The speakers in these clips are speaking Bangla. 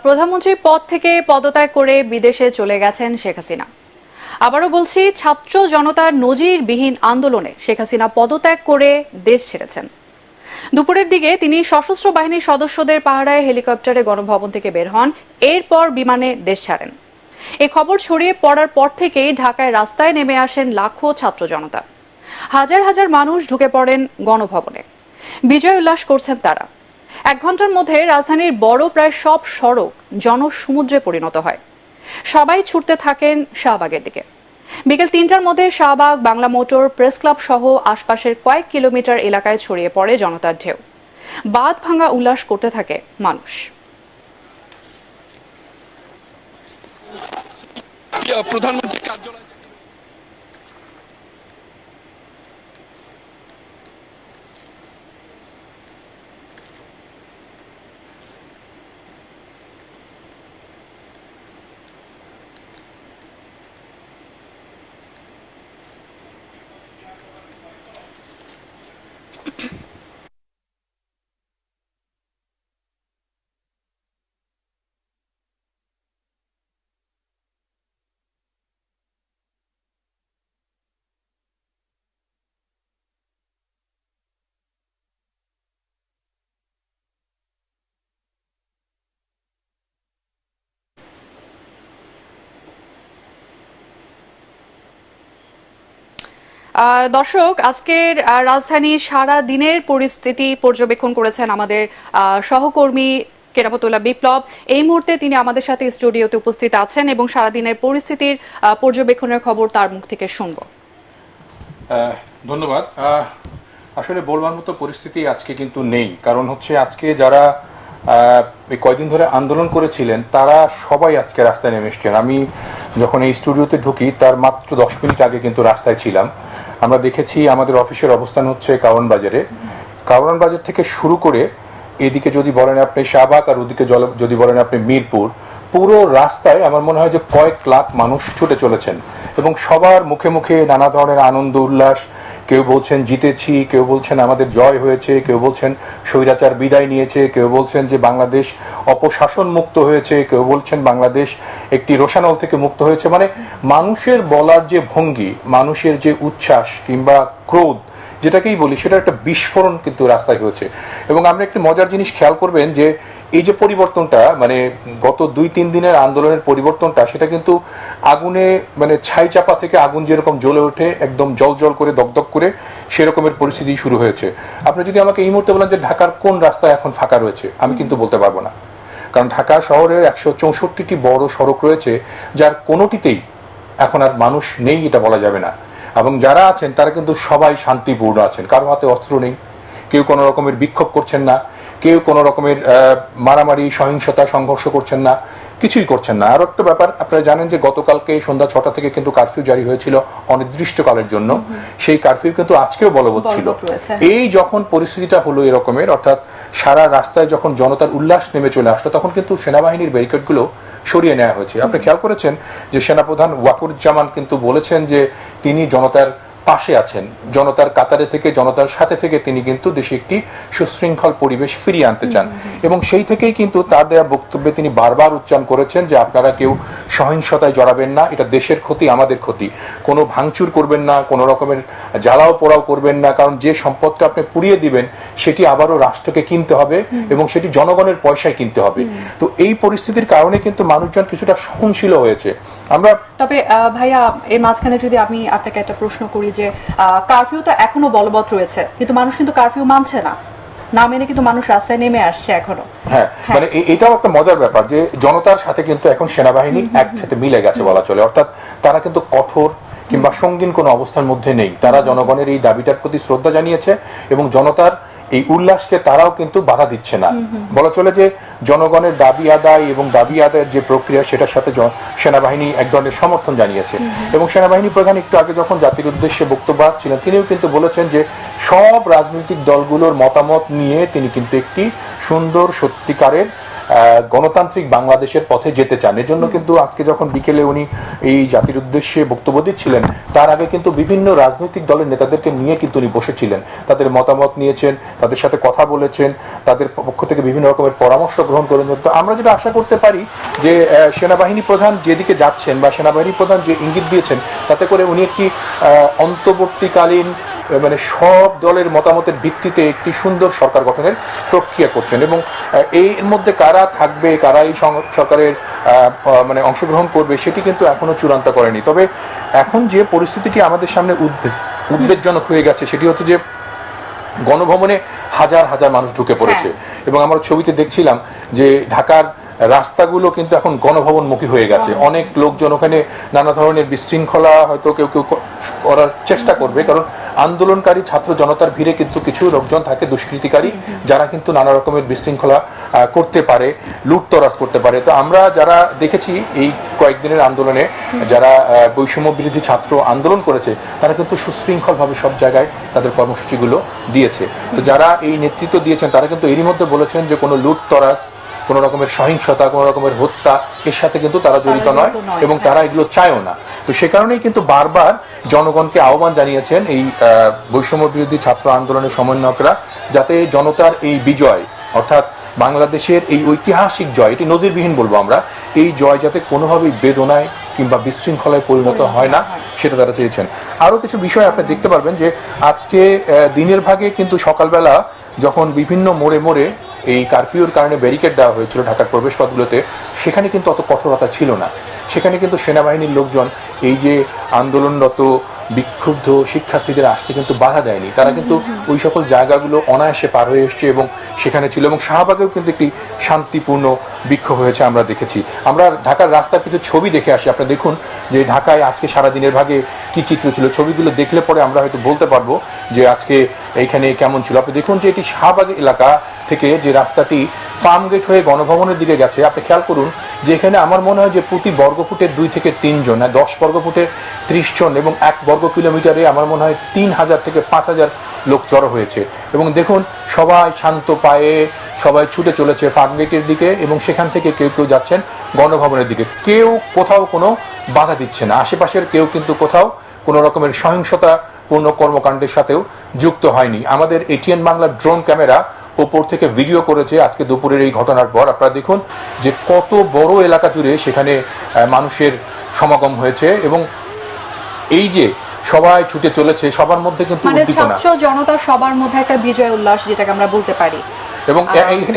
প্রধানমন্ত্রীর পদ থেকে পদত্যাগ করে বিদেশে চলে গেছেন শেখ হাসিনা। আবারও বলছি, ছাত্র জনতার নজিরবিহীন আন্দোলনে শেখ হাসিনা পদত্যাগ করে দেশ ছেড়েছেন। দুপুরের দিকে তিনি সশস্ত্র বাহিনীর সদস্যদের পাহারায় হেলিকপ্টারে গণভবন থেকে বের হন, এরপর বিমানে দেশ ছাড়েন। এই খবর ছড়িয়ে পড়ার পর থেকেই ঢাকায় রাস্তায় নেমে আসেন লাখো ছাত্র জনতা। হাজার হাজার মানুষ ঢুকে পড়েন গণভবনে, বিজয় উল্লাস করছেন তারা। 1 ঘন্টার মধ্যে রাজধানীর বড় প্রায় সব সড়ক জনসমুদ্রে পরিণত হয়। সবাই ছুটতে থাকেন শাহবাগের দিকে। বিকেল 3টার মধ্যে Shahbag, Bangla motor, press club সহ আশপাশের কয়েক কিলোমিটার এলাকায় ছড়িয়ে পড়ে জনতার ঢেউ। বাঁধ ভাঙা উল্লাস করতে থাকে মানুষ। প্রধানমন্ত্রী কার্যালয় দর্শক, আজকের রাজধানীর সারা দিনের পরিস্থিতি পর্যবেক্ষণ করেছেন আমাদের সহকর্মী কেরামতুল্লাহ বিপ্লব। এই মুহূর্তে তিনি আমাদের সাথে স্টুডিওতে উপস্থিত আছেন এবং সারাদিনের পরিস্থিতির পর্যবেক্ষণের খবর তার মুখ থেকে শুনব। ধন্যবাদ। আসলে বলবার মতো পরিস্থিতি আজকে কিন্তু নেই, কারণ হচ্ছে আজকে যারা এই কয়দিন ধরে আন্দোলন করেছিলেন তারা সবাই আজকে রাস্তায় নেমে এসছেন। আমি যখন এই স্টুডিওতে ঢুকি তার মাত্র 10 মিনিট আগে কিন্তু রাস্তায় ছিলাম। আমরা দেখেছি আমাদের অফিসের অবস্থান হচ্ছে কারওয়ান বাজারে। কারওয়ান বাজার থেকে শুরু করে এদিকে যদি বলেন আপনি শাহবাগ, আর ওদিকে যদি বলেন আপনি মিরপুর, পুরো রাস্তায় আমার মনে হয় যে কয়েক লাখ মানুষ ছুটে চলেছেন এবং সবার মুখে মুখে নানা ধরনের আনন্দ উল্লাস। কেউ বলছেন জিতেছি, কেউ বলছেন আমাদের জয় হয়েছে, কেউ বলছেন স্বৈরাচার বিদায় নিয়েছে, কেউ বলছেন যে বাংলাদেশ অপশাসন মুক্ত হয়েছে, কেউ বলছেন বাংলাদেশ একটি রোষানল থেকে মুক্ত হয়েছে। মানে মানুষের বলার যে ভঙ্গি, মানুষের যে উচ্ছ্বাস কিংবা ক্রোধ যেটাকেই বলি, সেটা একটা বিস্ফোরণ কিন্তু রাস্তায় হয়েছে। এবং আপনি একটি মজার জিনিস খেয়াল করবেন যে এই যে পরিবর্তনটা, মানে গত 2-3 দিনের আন্দোলনের পরিবর্তনটা, সেটা কিন্তু আগুনে মানে ছাই চাপা থেকে আগুন যেরকম জ্বলে ওঠে একদম জল জল করে দগদগ করে, সেরকমের পরিস্থিতি শুরু হয়েছে। আপনি যদি আমাকে এই মুহূর্তে বলেন যে ঢাকার কোন রাস্তায় এখন ফাঁকা রয়েছে, আমি কিন্তু বলতে পারবো না, কারণ ঢাকা শহরের 164টি বড় সড়ক রয়েছে, যার কোনোটিতেই এখন আর মানুষ নেই এটা বলা যাবে না। এবং যারা আছেন তারা কিন্তু সবাই শান্তিপূর্ণ আছেন, কারো হাতে অস্ত্র নেই, কেউ কোনো রকমের বিক্ষোভ করছেন না, কেউ কোনো রকমের মারামারি সহিংসতা সংঘর্ষ করছেন না, কিছুই করছেন না। আর একটা ব্যাপার, আপনারা জানেন যে গতকালকে সন্ধ্যা 6টা থেকে কিন্তু কারফিউ জারি হয়েছিল অনির্দিষ্টকালের জন্য। সেই কারফিউ কিন্তু আজকেও বলবৎ ছিল। এই যখন পরিস্থিতিটা হলো এরকমের, অর্থাৎ সারা রাস্তায় যখন জনতার উল্লাস নেমে চলে আসলো, তখন কিন্তু সেনাবাহিনীর ব্যারিকেডগুলো সরিয়ে নেওয়া হয়েছে। আপনি খেয়াল করেছেন যে সেনাপ্রধান ওয়াকুরুজ্জামান কিন্তু বলেছেন যে তিনি জনতার পাশে আছেন, জনতার কাতারে থেকে, জনতার সাথে থেকে তিনি কিন্তু দেশে একটি সুশৃঙ্খল পরিবেশ ফিরিয়ে আনতে চান। এবং সেই থেকেই কিন্তু তার দেয়া বক্তব্যে তিনি বারবার উচ্চারণ করেছেন যে আপনারা কেউ সহিংসতায় জড়াবেন না, এটা দেশের ক্ষতি, আমাদের ক্ষতি। কোনো ভাঙচুর করবেন না, কোনো রকমের জ্বালাও পোড়াও করবেন না, কারণ যে সম্পদটা আপনি পুড়িয়ে দিবেন সেটি আবারও রাষ্ট্রকে কিনতে হবে এবং সেটি জনগণের পয়সায় কিনতে হবে। তো এই পরিস্থিতির কারণে কিন্তু মানুষজন কিছুটা সহনশীল হয়েছে। আমরা তবে ভাইয়া, এর মাঝখানে যদি আমি আপনাকে একটা প্রশ্ন করি যে কারফিউ তো এখনো বলবৎ রয়েছে, কিন্তু মানুষ কিন্তু কারফিউ মানছে না, না মেনে কিন্তু মানুষ রাস্তায় নেমে আসছে এখনো। হ্যাঁ, মানে এটাও একটা মজার ব্যাপার যে জনতার সাথে কিন্তু এখন সেনাবাহিনী একসাথে মিলে গেছে বলা চলে। অর্থাৎ তারা কিন্তু কঠোর কিংবা সঙ্গীন কোনো অবস্থার মধ্যে নেই। তারা জনগণের এই দাবিটার প্রতি শ্রদ্ধা জানিয়েছে এবং জনতার এই উল্লাসকে তারাও কিন্তু বাধা দিচ্ছে না। বলা চলে যে জনগণের দাবি আদায় এবং দাবি আদায়ের যে প্রক্রিয়া, সেটার সাথে সেনাবাহিনী এক ধরনের সমর্থন জানিয়েছে। এবং সেনাবাহিনী প্রধান একটু আগে যখন জাতির উদ্দেশ্যে বক্তব্য রাখছিলেন, তিনিও কিন্তু বলেছেন যে সব রাজনৈতিক দলগুলোর মতামত নিয়ে তিনি কিন্তু একটি সুন্দর সত্যিকারের গণতান্ত্রিক বাংলাদেশের পথে যেতে চান। এজন্য কিন্তু আজকে যখন বিকেলে উনি এই জাতির উদ্দেশ্যে বক্তব্য দিচ্ছিলেন, তার আগে কিন্তু বিভিন্ন রাজনৈতিক দলের নেতাদেরকে নিয়ে কিন্তু উনি বসেছিলেন, তাদের মতামত নিয়েছেন, তাদের সাথে কথা বলেছেন, তাদের পক্ষ থেকে বিভিন্ন রকমের পরামর্শ গ্রহণ করেন। তো আমরা যেটা আশা করতে পারি যে সেনাবাহিনী প্রধান যেদিকে যাচ্ছেন বা সেনাবাহিনী প্রধান যে ইঙ্গিত দিয়েছেন, তাতে করে উনি একটি অন্তর্বর্তীকালীন মানে সব দলের মতামতের ভিত্তিতে একটি সুন্দর সরকার গঠনের প্রক্রিয়া করছেন। এবং এর মধ্যে কারা থাকবে, কারা এই সরকারের মানে অংশগ্রহণ করবে, সেটি কিন্তু এখনো চূড়ান্ত করেনি। তবে এখন যে পরিস্থিতিটি আমাদের সামনে উদ্বেগজনক হয়ে গেছে, সেটি হচ্ছে যে গণভবনে হাজার হাজার মানুষ ঢুকে পড়েছে। এবং আমরা ছবিতে দেখছিলাম যে ঢাকার রাস্তাগুলো কিন্তু এখন গণভবনমুখী হয়ে গেছে। অনেক লোকজন ওখানে নানা ধরনের বিশৃঙ্খলা হয়তো কেউ কেউ করার চেষ্টা করবে, কারণ আন্দোলনকারী ছাত্র জনতার ভিড়ে কিন্তু কিছু লোকজন থাকে দুষ্কৃতিকারী, যারা কিন্তু নানা রকমের বিশৃঙ্খলা করতে পারে, লুটতরাজ করতে পারে। তো আমরা যারা দেখেছি এই কয়েকদিনের আন্দোলনে যারা বৈষম্য বিরোধী ছাত্র আন্দোলন করেছে, তারা কিন্তু সুশৃঙ্খলভাবে সব জায়গায় তাদের কর্মসূচিগুলো দিয়েছে। তো যারা এই নেতৃত্ব দিয়েছেন তারা কিন্তু এরই মধ্যে বলেছেন যে কোনো লুটতরাজ, কোনো রকমের সহিংসতা, কোনো রকমের হত্যা এর সাথে কিন্তু তারা জড়িত নয় এবং তারা এগুলো চায়ও না। তো সে কারণেই কিন্তু বারবার জনগণকে আহ্বান জানিয়েছেন এই বৈষম্য বিরোধী ছাত্র আন্দোলনের সমন্বয়করা, যাতে জনতার এই বিজয়, অর্থাৎ বাংলাদেশের এই ঐতিহাসিক জয়, এটি নজিরবিহীন বলবো আমরা, এই জয় যাতে কোনোভাবেই বেদনায় কিংবা বিশৃঙ্খলায় পরিণত হয় না, সেটা তারা চেয়েছেন। আরও কিছু বিষয় আপনি দেখতে পারবেন যে আজকে দিনের ভাগে কিন্তু সকালবেলা যখন বিভিন্ন মোড়ে মোড়ে এই কারফিউর কারণে ব্যারিকেড দেওয়া হয়েছিল ঢাকার প্রবেশপথগুলোতে, সেখানে কিন্তু অত কঠোরতা ছিল না। সেখানে কিন্তু সেনাবাহিনীর লোকজন এই যে আন্দোলনরত বিক্ষুব্ধ শিক্ষার্থীদের আসতে কিন্তু বাধা দেয়নি। তারা কিন্তু ওই সকল জায়গাগুলো অনায়াসে পার হয়ে এসছে এবং সেখানে ছিল। এবং শাহবাগেও কিন্তু একটি শান্তিপূর্ণ বিক্ষোভ হয়েছে আমরা দেখেছি। আমরা ঢাকার রাস্তার কিছু ছবি দেখে আসি। আপনি দেখুন যে ঢাকায় আজকে সারাদিনের ভাগে কি চিত্র ছিল। ছবিগুলো দেখলে পরে আমরা হয়তো বলতে পারবো যে আজকে এইখানে কেমন ছিল। আপনি দেখুন যে এটি শাহবাগ এলাকা থেকে যে রাস্তাটি ফার্মগেট হয়ে গণভবনের দিকে গেছে, আপনি খেয়াল করুন যে এখানে আমার মনে হয় যে প্রতি বর্গফুটে 2 থেকে 3 জন, 10 বর্গফুটে 30 জন এবং 1 বর্গ কিলোমিটারে আমার মনে হয় 3000 থেকে 5000 লোক জড়ো হয়েছে। এবং দেখুন সবাই শান্ত পায়ে সবাই ছুটে চলেছে ফার্মগেটের দিকে এবং সেখান থেকে কেউ কেউ যাচ্ছেন গণভবনের দিকে। কেউ কোথাও কোনো বাধা দিচ্ছে না, আশেপাশের কেউ কিন্তু কোথাও কোনো রকমের সহিংসতাপূর্ণ কর্মকাণ্ডের সাথেও যুক্ত হয়নি। আমাদের এটিএন বাংলার ড্রোন ক্যামেরা ওপর থেকে ভিডিও করেছে আজকে দুপুরের এই ঘটনার পর। আপনারা দেখুন যে কত বড় এলাকা জুড়ে সেখানে মানুষের সমাগম হয়েছে এবং এই যে সবাই ছুটে চলেছে, সবার মধ্যে কিন্তু ছাত্র জনতার সবার মধ্যে একটা বিজয় উল্লাস, যেটাকে আমরা বলতে পারি। এবং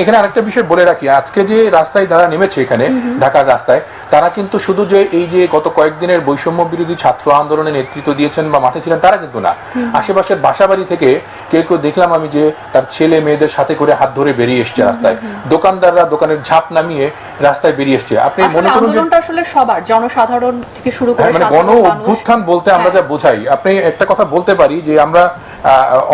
এখানে আরেকটা বিষয় বলে রাখি, আজকে যে রাস্তায় যারা নেমেছে এখানে ঢাকার রাস্তায়, তারা কিন্তু শুধু যে এই যে গত কয়েকদিনের বৈষম্য বিরোধী ছাত্র আন্দোলনে নেতৃত্ব দিয়েছেন বা মাঠে ছিলেন তারা কিন্তু না। আশেপাশের বাসাবাড়ি থেকে কেউ কেউ দেখলাম আমি যে তার ছেলে মেয়েদের সাথে করে হাত ধরে বেরিয়ে এসছে রাস্তায়। দোকানদাররা দোকানের ঝাঁপ নামিয়ে রাস্তায় বেরিয়ে এসছে। আপনি মনে করুন যে আসলে সবার, জনসাধারণ থেকে শুরু করে মানে গণ অভ্যুত্থান বলতে আমরা যা বোঝাই, আপনি একটা কথা বলতে পারি যে আমরা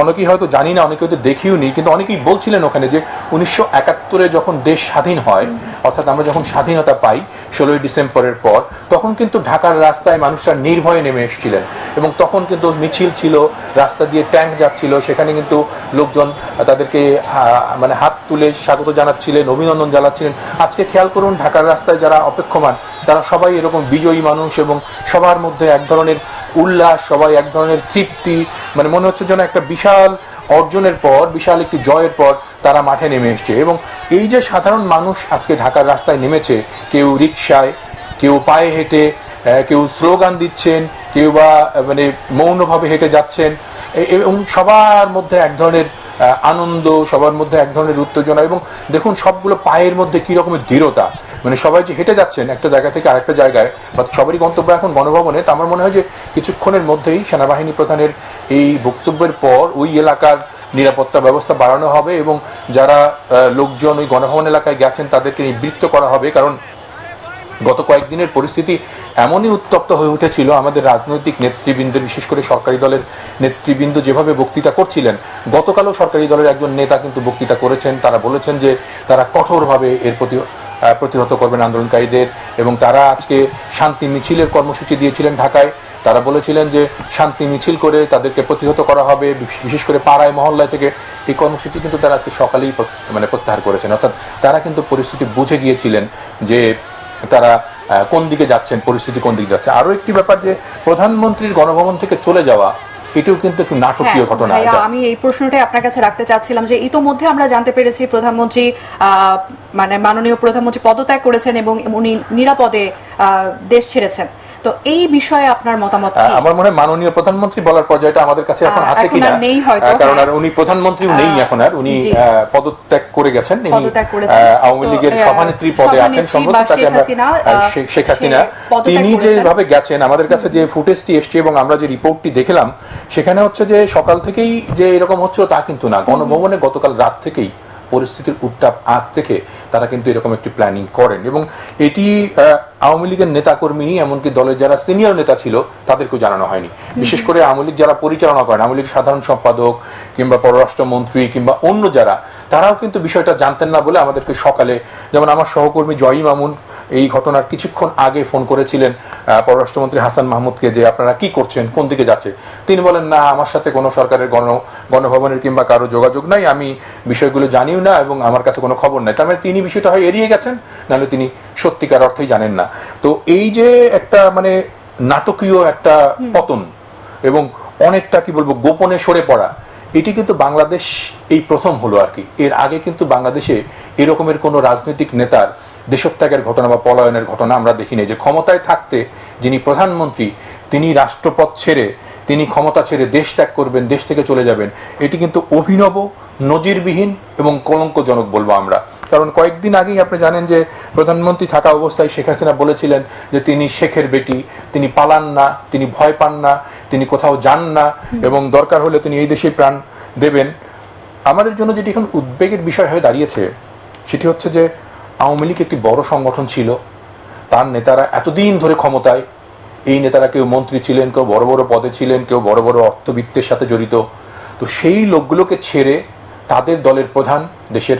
অনেকেই হয়তো জানি না, অনেকে হয়তো দেখিও নি, কিন্তু অনেকেই বলছিলেন ওখানে যে 1971-এ যখন দেশ স্বাধীন হয়, অর্থাৎ আমরা যখন স্বাধীনতা পাই 16ই ডিসেম্বরের পর, তখন কিন্তু ঢাকার রাস্তায় মানুষরা নির্ভয়ে নেমে এসেছিলেন এবং তখন কিন্তু মিছিল ছিল, রাস্তা দিয়ে ট্যাঙ্ক যাচ্ছিল, সেখানে কিন্তু লোকজন তাদেরকে মানে হাত তুলে স্বাগত জানাচ্ছিলেন, অভিনন্দন জানাচ্ছিলেন। আজকে খেয়াল করুন ঢাকার রাস্তায় যারা অপেক্ষমান তারা সবাই এরকম বিজয়ী মানুষ এবং সবার মধ্যে এক ধরনের উল্লাস, সবাই এক ধরনের তৃপ্তি, মানে মনে হচ্ছে যেন একটা বিশাল অর্জনের পর, বিশাল একটি জয়ের পর তারা মাঠে নেমে এসছে। এবং এই যে সাধারণ মানুষ আজকে ঢাকার রাস্তায় নেমেছে, কেউ রিকশায়, কেউ পায়ে হেঁটে, কেউ স্লোগান দিচ্ছেন, কেউ বা মানে মৌনভাবে হেঁটে যাচ্ছেন, এবং সবার মধ্যে এক ধরনের আনন্দ, সবার মধ্যে এক ধরনের উত্তেজনা। এবং দেখুন সবগুলো পায়ের মধ্যে কি রকমের দৃঢ়তা, মানে সবাই যে হেঁটে যাচ্ছেন একটা জায়গা থেকে আরেকটা জায়গায়, বা সবারই গন্তব্য এখন গণভবনে। তো আমার মনে হয় যে কিছুক্ষণের মধ্যেই সেনাবাহিনী প্রধানের এই বক্তব্যের পর ওই এলাকার নিরাপত্তা ব্যবস্থা বাড়ানো হবে এবং যারা লোকজন ওই গণভবন এলাকায় গেছেন তাদেরকে নিবৃত্ত করা হবে। কারণ গত কয়েকদিনের পরিস্থিতি এমনই উত্তপ্ত হয়ে উঠেছিল, আমাদের রাজনৈতিক নেতৃবৃন্দ, বিশেষ করে সরকারি দলের নেতৃবৃন্দ যেভাবে বক্তৃতা করছিলেন, গতকালও সরকারি দলের একজন নেতা কিন্তু বক্তৃতা করেছেন, তারা বলেছেন যে তারা কঠোরভাবে এর প্রতিহত করবেন আন্দোলনকারীদের। এবং তারা আজকে শান্তি মিছিলের কর্মসূচি দিয়েছিলেন ঢাকায়, তারা বলেছিলেন যে শান্তি মিছিল করে তাদেরকে প্রতিহত করা হবে, বিশেষ করে পাড়ায় মহল্লায় থেকে। এই কর্মসূচি কিন্তু তারা আজকে সকালেই প্রত্যাহার করেছেন। অর্থাৎ তারা কিন্তু পরিস্থিতি বুঝে গিয়েছিলেন যে তারা কোন দিকে যাচ্ছেন, পরিস্থিতি কোন দিকে যাচ্ছে। আরো একটি ব্যাপার যে প্রধানমন্ত্রীর গণভবন থেকে চলে যাওয়া, এটাও কিন্তু একটু নাটকীয় ঘটনা। আমি এই প্রশ্নটাই আপনার কাছে রাখতে চাচ্ছিলাম যে ইতোমধ্যে আমরা জানতে পেরেছি প্রধানমন্ত্রী মানে মাননীয় প্রধানমন্ত্রী পদত্যাগ করেছেন এবং উনি নিরাপদে দেশ ছেড়েছেন। তো এই বিষয়ে আপনার মতামত কি? আমার মনে হয় মাননীয় প্রধানমন্ত্রী বলার পর্যায়টা আমাদের কাছে এখন আছে কিনা, কারণ আর উনি প্রধানমন্ত্রীও নেই এখন, আর উনি পদত্যাগ করে গেছেন। আওয়ামী লীগের সভানেত্রী পদে আছেন সম্ভবত, তাকে আমরা শেখ হাসিনা, তিনি যেভাবে গেছেন, আমাদের কাছে যে ফুটেজটি এসছে এবং আমরা যে রিপোর্টটি দেখলাম, সেখানে হচ্ছে যে সকাল থেকেই যে এরকম হচ্ছিল তা কিন্তু না। গণভবনে গতকাল রাত থেকেই পরিস্থিতির উত্তাপ আজ থেকে তারা কিন্তু এরকম একটি প্ল্যানিং করেন, এবং এটি আওয়ামী লীগের নেতাকর্মী, এমনকি দলের যারা সিনিয়র নেতা ছিল তাদেরকেও জানানো হয়নি। বিশেষ করে আওয়ামী লীগ যারা পরিচালনা করেন, আওয়ামী লীগ সাধারণ সম্পাদক কিংবা পররাষ্ট্রমন্ত্রী কিংবা অন্য যারা, তারাও কিন্তু বিষয়টা জানতেন না বলে আমাদেরকে সকালে, যেমন আমার সহকর্মী জয়ী মামুন এই ঘটনার কিছুক্ষণ আগে ফোন করেছিলেন পররাষ্ট্রমন্ত্রী হাসান মাহমুদকে যে আপনারা কি করছেন, কোন দিকে যাচ্ছে। তিনি বলেন, না, আমার সাথে কোনো সরকারের গণভবনের কিংবা কারো যোগাযোগ নাই, আমি বিষয়গুলো জানিও না এবং আমার কাছে কোনো খবর নাই। তার মানে তিনি বিষয়টা হয় এড়িয়ে গেছেন, নাহলে তিনি সত্যিকার অর্থেই জানেন না। তো এই যে একটা মানে নাটকীয় একটা পতন এবং অনেকটা কি বলবো গোপনে সরে পড়া, এটি কিন্তু বাংলাদেশ এই প্রথম হলো আর কি। এর আগে কিন্তু বাংলাদেশে এরকমের কোনো রাজনৈতিক নেতার দেশত্যাগের ঘটনা বা পলায়নের ঘটনা আমরা দেখিনি। যে ক্ষমতায় থাকতে যিনি প্রধানমন্ত্রী, তিনি রাষ্ট্রপদ ছেড়ে, তিনি ক্ষমতা ছেড়ে দেশ ত্যাগ করবেন, দেশ থেকে চলে যাবেন, এটি কিন্তু অভিনব, নজিরবিহীন এবং কলঙ্কজনক বলবো আমরা। কারণ কয়েকদিন আগেই আপনি জানেন যে প্রধানমন্ত্রী থাকা অবস্থায় শেখ হাসিনা বলেছিলেন যে তিনি শেখের বেটি, তিনি পালান না, তিনি ভয় পান না, তিনি কোথাও যান না এবং দরকার হলে তিনি এই দেশে প্রাণ দেবেন। আমাদের জন্য যেটি এখন উদ্বেগের বিষয় হয়ে দাঁড়িয়েছে, সেটি হচ্ছে যে আওয়ামী লীগ একটি বড় সংগঠন ছিল, তার নেতারা এতদিন ধরে ক্ষমতায়, এই নেতারা কেউ মন্ত্রী ছিলেন, কেউ বড় বড় পদে ছিলেন, কেউ বড় বড় অর্থবিত্তের সাথে জড়িত। তো সেই লোকগুলোকে ছেড়ে তাদের দলের প্রধান, দেশের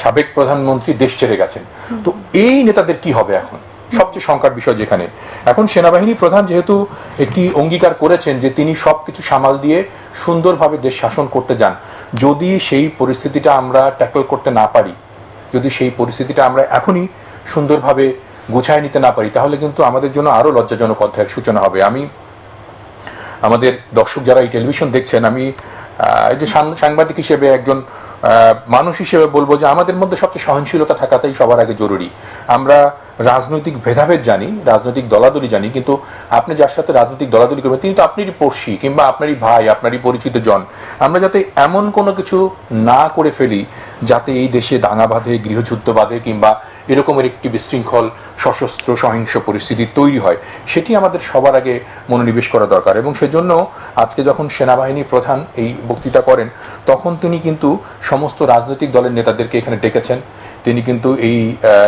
সাবেক প্রধানমন্ত্রী দেশ ছেড়ে গেছেন। তো এই নেতাদের কি হবে এখন? সবচেয়ে শঙ্কার বিষয় যেখানে এখন সেনাবাহিনী প্রধান যেহেতু একটি অঙ্গীকার করেছেন যে তিনি সবকিছু সামাল দিয়ে সুন্দরভাবে দেশ শাসন করতে যান, যদি সেই পরিস্থিতিটা আমরা ট্যাকল করতে না পারি, যদি সেই পরিস্থিতিটা আমরা এখনই সুন্দরভাবে গুছায় নিতে না পারি, তাহলে কিন্তু আমাদের জন্য আরো লজ্জাজনক অধ্যায়ের সূচনা হবে। আমি আমাদের দর্শক যারা এই টেলিভিশন দেখছেন, আমি এই যে সাংবাদিক হিসেবে, একজন মানুষ হিসেবে বলবো যে আমাদের মধ্যে সবচেয়ে সহনশীলতা থাকাটাই সবার আগে জরুরি। আমরা রাজনৈতিক ভেদাভেদ জানি, রাজনৈতিক দলাদলি জানি, কিন্তু আপনি যার সাথে রাজনৈতিক দলাদলি করবেন তিনি তো আপনারই পড়শি কিংবা আপনারই ভাই, আপনারই পরিচিত জন। আমরা যাতে এমন কোনো কিছু না করে ফেলি যাতে এই দেশে দাঙ্গা বাঁধে, গৃহযুদ্ধ বাঁধে কিংবা এরকমের একটি বিশৃঙ্খল সশস্ত্র সহিংস পরিস্থিতি তৈরি হয়, সেটি আমাদের সবার আগে মনোনিবেশ করা দরকার। এবং সেজন্য আজকে যখন সেনাবাহিনী প্রধান এই বক্তৃতা করেন, তখন তিনি কিন্তু সমস্ত রাজনৈতিক দলের নেতাদেরকে এখানে ডেকেছেন, তিনি কিন্তু এই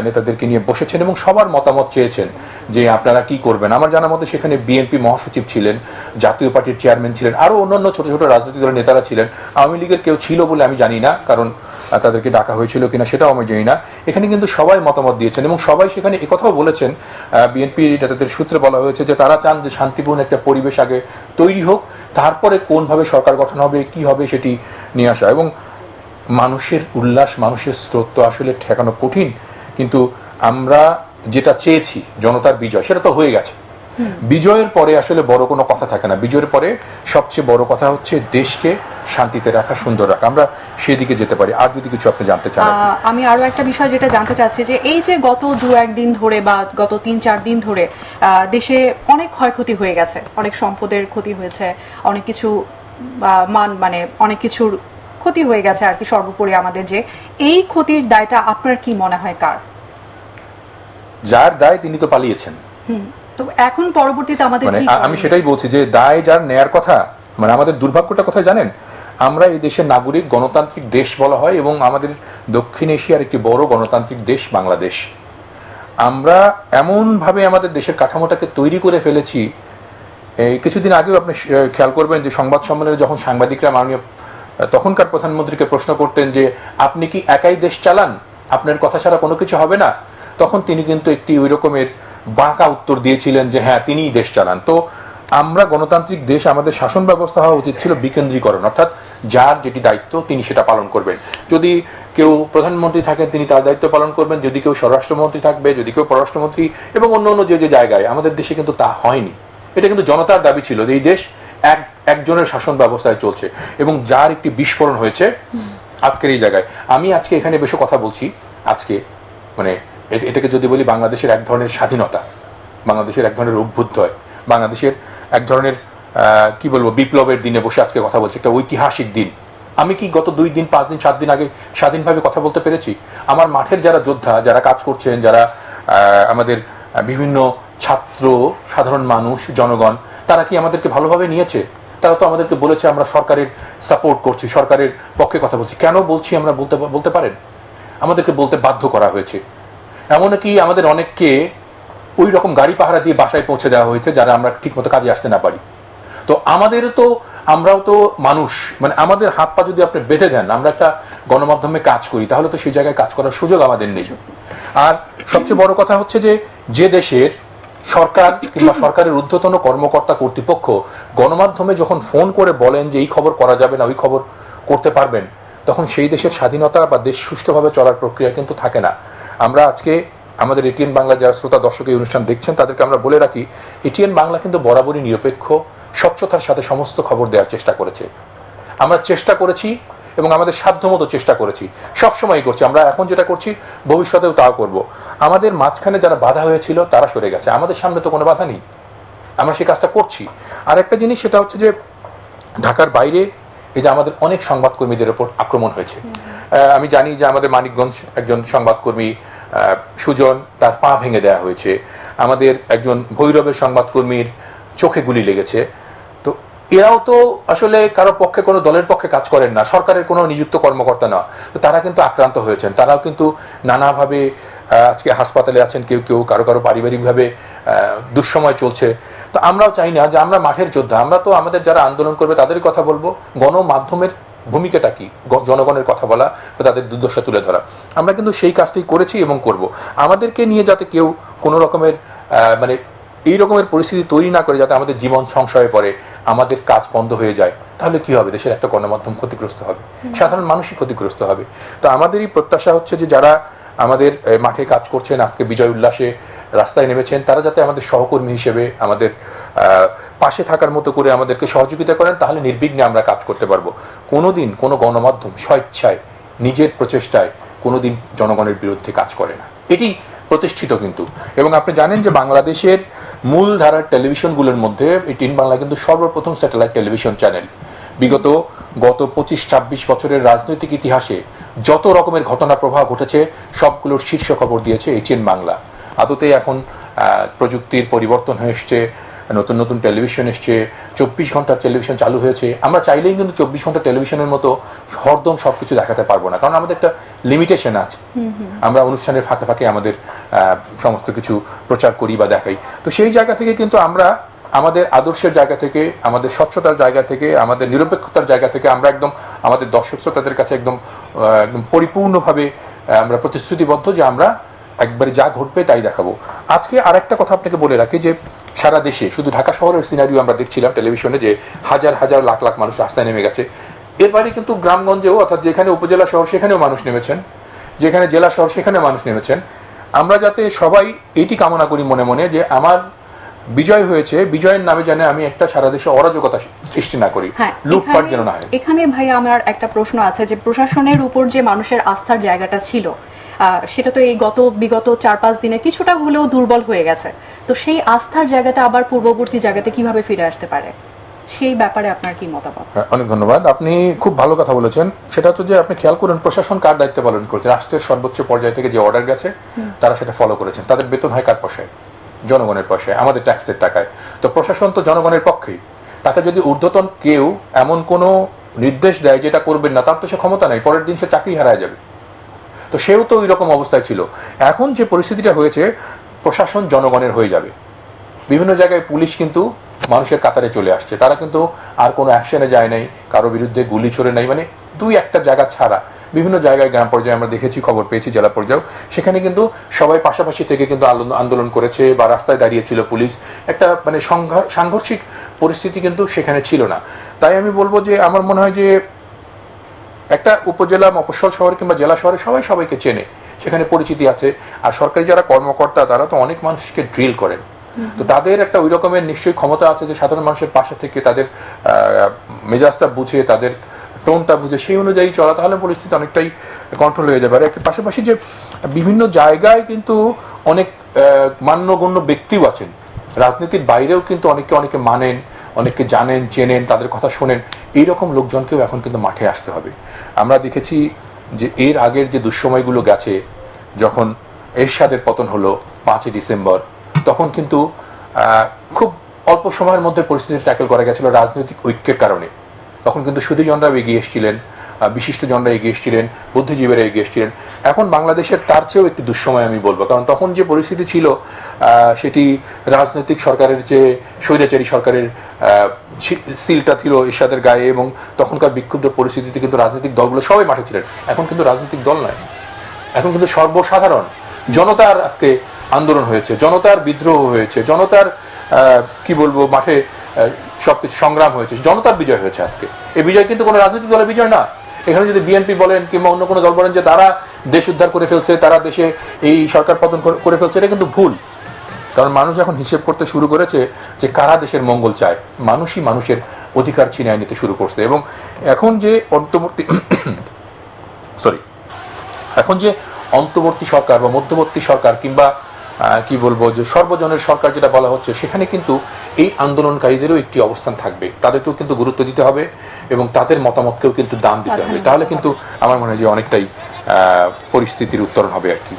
নেতাদেরকে নিয়ে বসেছেন এবং সবার মতামত চেয়েছেন যে আপনারা কি করবেন। আমার জানা মতে সেখানে বিএনপি মহাসচিব ছিলেন, জাতীয় পার্টির চেয়ারম্যান ছিলেন, আরও অন্যান্য ছোট ছোট রাজনৈতিক দলের নেতারা ছিলেন। আওয়ামী লীগের কেউ ছিল বলে আমি জানি না, কারণ তাদেরকে ডাকা হয়েছিল কিনা সেটাও আমি জানি না। এখানে কিন্তু সবাই মতামত দিয়েছেন এবং সবাই সেখানে একথাও বলেছেন, বিএনপি নেতাদের সূত্রে বলা হয়েছে যে তারা চান যে শান্তিপূর্ণ একটা পরিবেশ আগে তৈরি হোক, তারপরে কোনভাবে সরকার গঠন হবে, কি হবে সেটি নিয়ে আসা। এবং মানুষের উল্লাস, মানুষের স্রোত তো আসলে ঠেকানো কঠিন, কিন্তু আমরা যেটা চেয়েছি জনতার বিজয়, সেটা তো হয়ে গেছে। বিজয়ের পরে আসলে বড় কোনো কথা থাকে না। বিজয়ের পরে সবচেয়ে বড় কথা হচ্ছে দেশকে শান্তিতে রাখা, সুন্দর রাখা। আমরা সেদিকে যেতে পারি। আর যদি কিছু আপনি জানতে চান। আমি আরো একটা বিষয় যেটা জানতে চাচ্ছি যে এই যে গত 2-1 দিন ধরে বা গত 3-4 দিন ধরে দেশে অনেক ক্ষয়ক্ষতি হয়ে গেছে, অনেক সম্পদের ক্ষতি হয়েছে, অনেক কিছু মানে অনেক কিছুর ক্ষতি হয়ে গেছে আর কি। সর্বোপরি আমাদের যে এই ক্ষতির দায়টা আপনার কি মনে হয় কার? যার দায় তিনি তো পালিয়েছেন। তো এখন পরবর্তীতে আমাদের মানে আমি সেটাই বলছি যে দায় যার নেয়ার কথা, মানে আমাদের দুর্ভাগ্যটা কোথায় জানেন, আমরা এই দেশের নাগরিক, গণতান্ত্রিক দেশ বলা হয় এবং আমাদের দক্ষিণ এশিয়ার একটি বড় গণতান্ত্রিক দেশ বাংলাদেশ। আমরা এমনভাবে আমাদের দেশের কাঠামোটাকে তৈরি করে ফেলেছি। এই কিছুদিন আগেও আপনি খেয়াল করবেন যে সংবাদ সম্মেলনে যখন সাংবাদিকরা মাননীয় তখনকার প্রধানমন্ত্রীকে প্রশ্ন করতেন যে আপনি কি একাই দেশ চালান, আপনার কথা ছাড়া কোনো কিছু হবে না, তখন তিনি কিন্তু একটি ওই রকমের বাঁকা উত্তর দিয়েছিলেন যে হ্যাঁ তিনিই দেশ চালান। তো আমরা গণতান্ত্রিক দেশ, আমাদের শাসন ব্যবস্থা হওয়া উচিত ছিল বিকেন্দ্রীকরণ, অর্থাৎ যার যেটি দায়িত্ব তিনি সেটা পালন করবেন। যদি কেউ প্রধানমন্ত্রী থাকেন তিনি তার দায়িত্ব পালন করবেন, যদি কেউ স্বরাষ্ট্রমন্ত্রী থাকবে, যদি কেউ পররাষ্ট্রমন্ত্রী এবং অন্য অন্য যে যে জায়গায়, আমাদের দেশে কিন্তু তা হয়নি। এটা কিন্তু জনতার দাবি ছিল যে এই দেশ একজনের শাসন ব্যবস্থায় চলছে এবং যার একটি বিস্ফোরণ হয়েছে আজকের এই জায়গায়। আমি আজকে এখানে বেশি কথা বলছি, আজকে মানে এটাকে যদি বলি বাংলাদেশের এক ধরনের স্বাধীনতা, বাংলাদেশের এক ধরনের অভ্যুদয়, বাংলাদেশের এক ধরনের কি বলবো বিপ্লবের দিনে বসে আজকে কথা বলছি, একটা ঐতিহাসিক দিন। আমি কি গত 2 দিন 5 দিন 7 দিন আগে স্বাধীনভাবে কথা বলতে পেরেছি? আমার মাঠের যারা যোদ্ধা, যারা কাজ করছেন, যারা আমাদের বিভিন্ন ছাত্র, সাধারণ মানুষ, জনগণ, তারা কি আমাদেরকে ভালোভাবে নিয়েছে? তারা তো আমাদেরকে বলেছে আমরা সরকারের সাপোর্ট করছি, সরকারের পক্ষে কথা বলছি। কেন বলছি আমরা বলতে পারেন? আমাদেরকে বলতে বাধ্য করা হয়েছে। এমনকি আমাদের অনেককে ওই রকম গাড়ি পাহারা দিয়ে বাসায় পৌঁছে দেওয়া হয়েছে যারা আমরা ঠিকমতো কাজে আসতে না পারি। তো আমরাও তো মানুষ, মানে আমাদের হাত পা যদি আপনি বেঁধে দেন, আমরা একটা গণমাধ্যমে কাজ করি, তাহলে তো সেই জায়গায় কাজ করার সুযোগ আমাদের নেই। আর সবচেয়ে বড় কথা হচ্ছে যে দেশের সরকার কিংবা সরকারের ঊর্ধ্বতন কর্মকর্তা কর্তৃপক্ষ গণমাধ্যমে যখন ফোন করে বলেন যে এই খবর করা যাবে না, ওই খবর করতে পারবেন, তখন সেই দেশের স্বাধীনতা বা দেশ সুষ্ঠুভাবে চলার প্রক্রিয়া কিন্তু থাকে না। আমরা আজকে আমাদের এটিএন বাংলা যারা শ্রোতা দর্শক এই অনুষ্ঠান দেখছেন তাদেরকে আমরা বলে রাখি, এটিএন বাংলা কিন্তু বরাবরই নিরপেক্ষ, স্বচ্ছতার সাথে সমস্ত খবর দেওয়ার চেষ্টা করেছে। আমরা চেষ্টা করেছি এবং আমাদের সাধ্যমতো চেষ্টা করেছি, সবসময়ই করছি। আমরা এখন যেটা করছি ভবিষ্যতেও তাও করব। আমাদের মাঝখানে যারা বাধা হয়েছিল তারা সরে গেছে, আমাদের সামনে তো কোনো বাধা নেই, আমরা সেই কাজটা করছি। আর একটা জিনিস সেটা হচ্ছে যে ঢাকার বাইরে এই যে আমাদের অনেক সংবাদকর্মীদের উপর আক্রমণ হয়েছে। আমি জানি যে আমাদের মানিকগঞ্জ একজন সংবাদকর্মী সুজন, তার পা ভেঙে দেওয়া হয়েছে। আমাদের একজন ভৈরবের সংবাদকর্মীর চোখে গুলি লেগেছে। তো এরাও তো আসলে কারো পক্ষে, কোনো দলের পক্ষে কাজ করেন না, সরকারের কোনো নিযুক্ত কর্মকর্তা না। তো তারা কিন্তু আক্রান্ত হয়েছেন, তারাও কিন্তু নানাভাবে আজকে হাসপাতালে আছেন, কেউ কেউ, কারো পারিবারিকভাবে দুঃসময় চলছে। তো আমরাও চাই না যে আমরা মাঠের যোদ্ধা, আমরা তো আমাদের যারা আন্দোলন করবে তাদেরই কথা বলবো। গণমাধ্যমের ভূমিকাটা কি? জনগণের কথা বলা বা তাদের দুর্দশা তুলে ধরা। আমরা কিন্তু সেই কাজটি করেছি এবং করব। আমাদেরকে নিয়ে যাতে কেউ কোনো রকমের মানে এই রকমের পরিস্থিতি তৈরি না করে যাতে আমাদের জীবন সংশয়ে পড়ে, আমাদের কাজ বন্ধ হয়ে যায়, তাহলে কি হবে? দেশের একটা গণমাধ্যম ক্ষতিগ্রস্ত হবে, সাধারণ মানুষই ক্ষতিগ্রস্ত হবে। তো আমাদেরই প্রত্যাশা হচ্ছে যে যারা আমাদের মাঠে কাজ করছেন, আজকে বিজয় উল্লাসে রাস্তায় নেমেছেন, তারা যাতে আমাদের সহকর্মী হিসেবে আমাদের পাশে থাকার মতো করে আমাদেরকে সহযোগিতা করেন, তাহলে নির্বিঘ্নে আমরা কাজ করতে পারবো। কোনোদিন কোনো গণমাধ্যম স্বেচ্ছায় নিজের প্রচেষ্টায় কোনোদিন জনগণের বিরুদ্ধে কাজ করে না, এটি প্রতিষ্ঠিত কিন্তু। এবং আপনি জানেন যে বাংলাদেশের মূল ধারার টেলিভিশনগুলোর মধ্যে এটিএন বাংলা কিন্তু সর্বপ্রথম স্যাটেলাইট টেলিভিশন চ্যানেল। গত 25-26 বছরের রাজনৈতিক ইতিহাসে যত রকমের ঘটনা প্রবাহ ঘটেছে সবগুলোর শীর্ষ খবর দিয়েছে এটিএন বাংলা। আদতে এখন প্রযুক্তির পরিবর্তন হয়ে এসছে, নতুন নতুন টেলিভিশন এসছে, 24 ঘন্টার টেলিভিশন চালু হয়েছে। আমরা চাইলেই কিন্তু 24 ঘন্টা টেলিভিশনের মতো হরদম সবকিছু দেখাতে পারবো না, কারণ আমাদের একটা লিমিটেশন আছে। আমরা অনুষ্ঠানের ফাঁকে ফাঁকে আমাদের সমস্ত কিছু প্রচার করি বা দেখাই। তো সেই জায়গা থেকে কিন্তু আমরা আমাদের আদর্শের জায়গা থেকে, আমাদের স্বচ্ছতার জায়গা থেকে, আমাদের নিরপেক্ষতার জায়গা থেকে আমরা একদম আমাদের দর্শক শ্রোতাদের কাছে একদম পরিপূর্ণভাবে আমরা প্রতিশ্রুতিবদ্ধ যে আমরা একবারে যা ঘটবে তাই দেখাবো। আজকে আর একটা কথা আপনাকে বলে রাখি যে সারা দেশে, শুধু ঢাকা শহরের সিনারিও আমরা দেখছিলাম টেলিভিশনে, যে হাজার হাজার লাখ লাখ মানুষ রাস্তায় নেমে গেছে। এর বাইরে কিন্তু গ্রামগঞ্জেও, অর্থাৎ যেখানে উপজেলা শহর সেখানেও মানুষ নেমেছেন, যেখানে জেলা শহর সেখানে মানুষ নেমেছেন। আমরা যাতে সবাই এটি কামনা করি মনে মনে যে আমার বিজয় হয়েছে, বিজয়ের নামে যেন আমি একটা সারা দেশে অরাজকতা সৃষ্টি না করি, লুটপাট যেন না হয়। এখানে ভাই আমার একটা প্রশ্ন আছে যে প্রশাসনের উপর যে মানুষের আস্থার জায়গাটা ছিল, সেটা তো এই বিগত 4-5 দিনে কিছুটা হলেও দুর্বল হয়ে গেছে। তো সেই আস্থার জায়গাটা আবার পূর্ববর্তী জায়গাতে কিভাবে ফিরে আসতে পারে, সেই ব্যাপারে আপনার কি মতামত? অনেক ধন্যবাদ, আপনি খুব ভালো কথা বলেছেন। সেটা হচ্ছে যে আপনি খেয়াল করুন প্রশাসন কার দায়িত্ব পালন করছে। রাষ্ট্রের সর্বোচ্চ পর্যায় থেকে যে অর্ডার গেছে তারা সেটা ফলো করেছেন। তাদের বেতন হয় কার পয়সায়? জনগণের পয়সায়, আমাদের ট্যাক্সের টাকায়। তো প্রশাসন তো জনগণের পক্ষেই। তাকে যদি ঊর্ধ্বতন কেউ এমন কোনো নির্দেশ দেয় যেটা করবেন না, তার তো সে ক্ষমতা নাই, পরের দিন সে চাকরি হারায় যাবে। তো সেও তো ওই রকম অবস্থায় ছিল। এখন যে পরিস্থিতিটা হয়েছে, প্রশাসন জনগণের হয়ে যাবে। বিভিন্ন জায়গায় পুলিশ কিন্তু মানুষের কাতারে চলে আসছে, তারা কিন্তু আর কোনো অ্যাকশনে যায় নাই, কারো বিরুদ্ধে গুলি ছোড়ে নাই, মানে 2-1টা জায়গা ছাড়া বিভিন্ন জায়গায় গ্রাম পর্যায়ে আমরা দেখেছি, খবর পেয়েছি, জেলা পর্যায়েও, সেখানে কিন্তু সবাই পাশাপাশি থেকে কিন্তু আন্দোলন করেছে বা রাস্তায় দাঁড়িয়েছিল পুলিশ। একটা মানে সাংঘর্ষিক পরিস্থিতি কিন্তু সেখানে ছিল না। তাই আমি বলবো যে আমার মনে হয় যে একটা উপজেলা মফস্বল শহর কিংবা জেলা শহরে সবাই সবাইকে চেনে, সেখানে পরিচিতি আছে। আর সরকারি যারা কর্মকর্তা তারা তো অনেক মানুষকে ড্রিল করেন, তো তাদের একটা ওই রকমের নিশ্চয়ই ক্ষমতা আছে যে সাধারণ মানুষের পাশে থেকে তাদের মেজাজটা বুঝে, তাদের টোনটা বুঝে সেই অনুযায়ী চলা, তাহলে পরিস্থিতি অনেকটাই কন্ট্রোল হয়ে যাবে। আর এর পাশাপাশি যে বিভিন্ন জায়গায় কিন্তু অনেক মান্যগণ্য ব্যক্তিও আছেন, রাজনীতির বাইরেও কিন্তু অনেকে মানেন, অনেকে জানেন, চেনেন, তাদের কথা শোনেন, এইরকম লোকজনকেও এখন কিন্তু মাঠে আসতে হবে। আমরা দেখেছি যে এর আগের যে দুঃসময়গুলো গেছে, যখন এরশাদের পতন হলো 5ই ডিসেম্বর, তখন কিন্তু খুব অল্প সময়ের মধ্যে পরিস্থিতি ট্যাকেল করা গেছিল রাজনৈতিক ঐক্যের কারণে। তখন কিন্তু সুধীজনরাও এগিয়ে এসেছিলেন, বিশিষ্টজনরা এগিয়ে এসেছিলেন, বুদ্ধিজীবীরা এগিয়ে এসেছিলেন। এখন বাংলাদেশের তার চেয়েও একটি দুঃসময় আমি বলবো, কারণ তখন যে পরিস্থিতি ছিল সেটি রাজনৈতিক সরকারের যে স্বৈরাচারী সরকারের সিলটা ছিল এরশাদের গায়ে, এবং তখনকার বিক্ষুব্ধ পরিস্থিতিতে কিন্তু রাজনৈতিক দলগুলো সবাই মাঠে ছিলেন। এখন কিন্তু রাজনৈতিক দল নয়, এখন কিন্তু সর্বসাধারণ জনতার আজকে আন্দোলন হয়েছে, জনতার বিদ্রোহ হয়েছে, জনতার কি বলবো মাঠে সবকিছু সংগ্রাম হয়েছে, জনতার বিজয় হয়েছে আজকে। এই বিজয় কিন্তু কোনো রাজনৈতিক দলের বিজয় না। এখানে যদি বিএনপি বলেন কিংবা অন্য কোনো দল বলেন যে তারা দেশ উদ্ধার করে ফেলছে, তারা দেশে এই সরকার পতন করে ফেলছে, এটা কিন্তু ভুল। কারণ মানুষ এখন হিসেব করতে শুরু করেছে যে কারা দেশের মঙ্গল চায়, মানুষই মানুষের অধিকার ছিনিয়ে নিতে শুরু করছে। এবং এখন যে অন্তর্বর্তী সরকার বা মধ্যবর্তী সরকার কিংবা কি বলবো যে সর্বজনের সরকার যেটা বলা হচ্ছে, সেখানে কিন্তু এই আন্দোলনকারীদেরও একটি অবস্থান থাকবে, তাদেরকেও কিন্তু গুরুত্ব দিতে হবে এবং তাদের মতামতকেও কিন্তু দাম দিতে হবে। তাহলে কিন্তু আমার মনে হয় যে অনেকটাই পরিস্থিতির উত্তরণ হবে আর কি।